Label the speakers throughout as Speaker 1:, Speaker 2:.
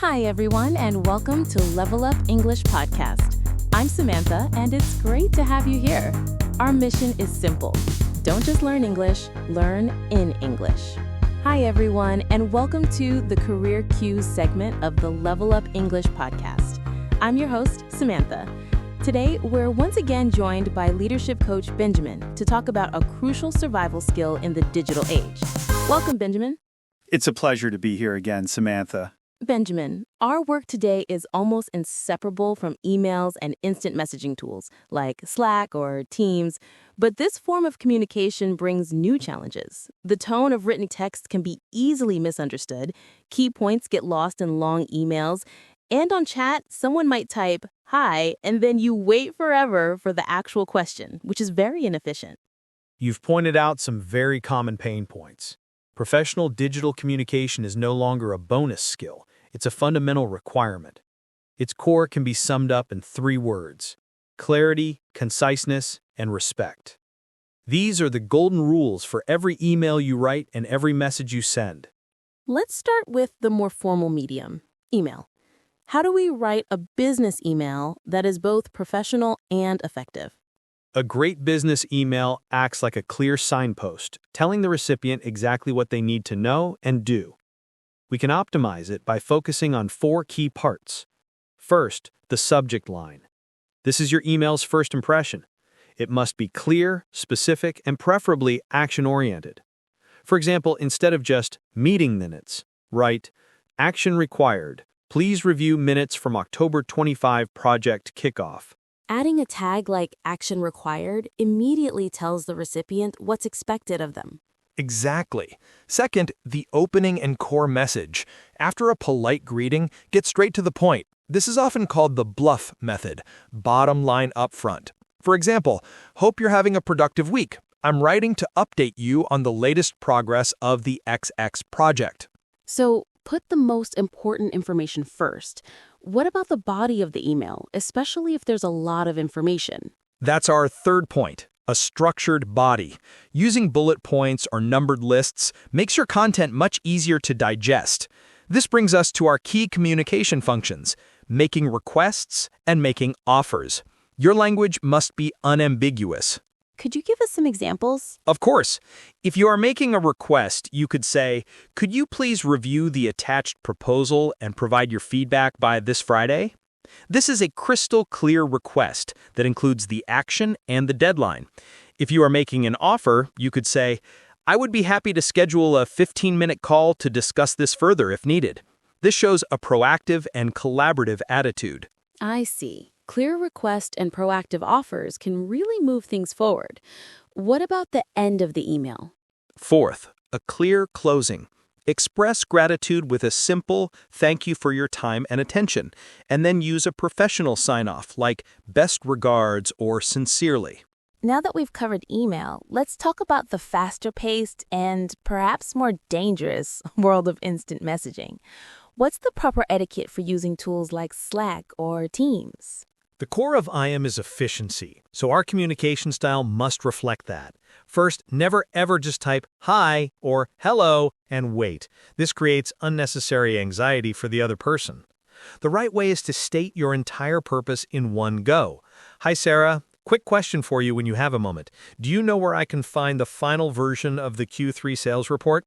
Speaker 1: Hi, everyone, and welcome to Level Up English Podcast. I'm Samantha, and it's great to have you here. Our mission is simple. Don't just learn English, learn in English. Hi, everyone, and welcome to the Career Cues segment of the Level Up English Podcast. I'm your host, Samantha. Today, we're once again joined by leadership coach Benjamin to talk about a crucial survival skill in the digital age. Welcome, Benjamin.
Speaker 2: It's a pleasure to be here again, Samantha.
Speaker 1: Benjamin, our work today is almost inseparable from emails and instant messaging tools like Slack or Teams, but this form of communication brings new challenges. The tone of written text can be easily misunderstood, key points get lost in long emails, and on chat, someone might type, "Hi," and then you wait forever for the actual question, which is very inefficient.
Speaker 3: You've pointed out some very common pain points. Professional digital communication is no longer a bonus skill. It's a fundamental requirement. Its core can be summed up in 3 words: clarity, conciseness, and respect. These are the golden rules for every email you write and every message you send.
Speaker 1: Let's start with the more formal medium, email. How do we write a business email that is both professional and effective?
Speaker 3: A great business email acts like a clear signpost, telling the recipient exactly what they need to know and do. We can optimize it by focusing on 4 key parts. First, the subject line. This is your email's first impression. It must be clear, specific, and preferably action-oriented. For example, instead of just meeting minutes, write, "Action required. Please review minutes from October 25 project kickoff."
Speaker 1: Adding a tag like action required immediately tells the recipient what's expected of them.
Speaker 4: Exactly. Second, the opening and core message. After a polite greeting, get straight to the point. This is often called the BLUF method, bottom line up front. For example, hope you're having a productive week. I'm writing to update you on the latest progress of the XX project.
Speaker 1: So put the most important information first. What about the body of the email, especially if there's a lot of information?
Speaker 4: That's our third point, a structured body. Using bullet points or numbered lists makes your content much easier to digest. This brings us to our key communication functions, making requests and making offers. Your language must be unambiguous.
Speaker 1: Could you give us some examples?
Speaker 4: Of course. If you are making a request, you could say, "Could you please review the attached proposal and provide your feedback by this Friday?" This is a crystal clear request that includes the action and the deadline. If you are making an offer, you could say, "I would be happy to schedule a 15-minute call to discuss this further if needed." This shows a proactive and collaborative attitude.
Speaker 1: I see. Clear request and proactive offers can really move things forward. What about the end of the email?
Speaker 4: Fourth, a clear closing. Express gratitude with a simple "thank you for your time and attention," and then use a professional sign-off like "best regards" or "sincerely."
Speaker 1: Now that we've covered email, let's talk about the faster-paced and perhaps more dangerous world of instant messaging. What's the proper etiquette for using tools like Slack or Teams?
Speaker 3: The core of IM is efficiency, so our communication style must reflect that. First, never ever just type "hi" or "hello" and wait. This creates unnecessary anxiety for the other person. The right way is to state your entire purpose in one go. "Hi, Sarah. Quick question for you when you have a moment. Do you know where I can find the final version of the Q3 sales report?"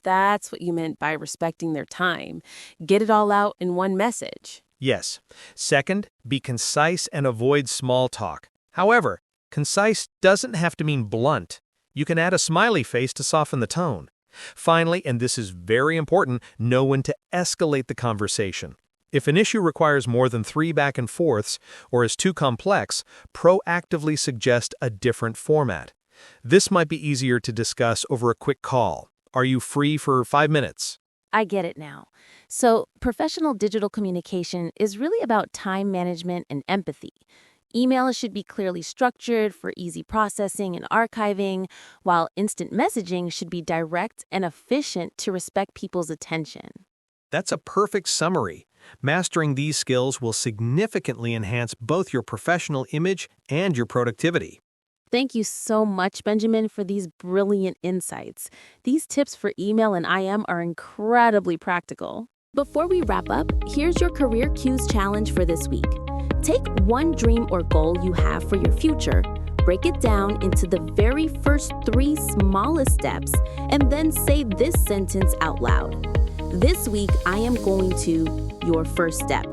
Speaker 1: That's what you meant by respecting their time. Get it all out in one message.
Speaker 3: Yes. Second, be concise and avoid small talk. However, concise doesn't have to mean blunt. You can add a smiley face to soften the tone. Finally, and this is very important, know when to escalate the conversation. If an issue requires more than 3 back and forths or is too complex, proactively suggest a different format. This might be easier to discuss over a quick call. Are you free for 5 minutes?
Speaker 1: I get it now. So, professional digital communication is really about time management and empathy. Email should be clearly structured for easy processing and archiving, while instant messaging should be direct and efficient to respect people's attention.
Speaker 3: That's a perfect summary. Mastering these skills will significantly enhance both your professional image and your productivity.
Speaker 1: Thank you so much, Benjamin, for these brilliant insights. These tips for email and IM are incredibly practical. Before we wrap up, here's your Career Cues challenge for this week. Take one dream or goal you have for your future, break it down into the very first 3 smallest steps, and then say this sentence out loud. This week, I am going to your first step.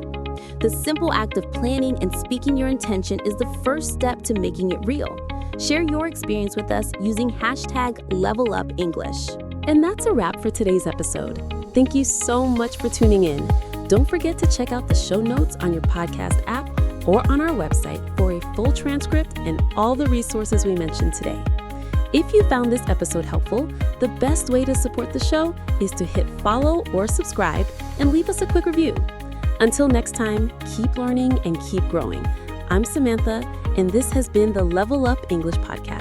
Speaker 1: The simple act of planning and speaking your intention is the first step to making it real. Share your experience with us using #LevelUpEnglish. And that's a wrap for today's episode. Thank you so much for tuning in. Don't forget to check out the show notes on your podcast app or on our website for a full transcript and all the resources we mentioned today. If you found this episode helpful, the best way to support the show is to hit follow or subscribe and leave us a quick review. Until next time, keep learning and keep growing. I'm Samantha, and this has been the Level Up English Podcast.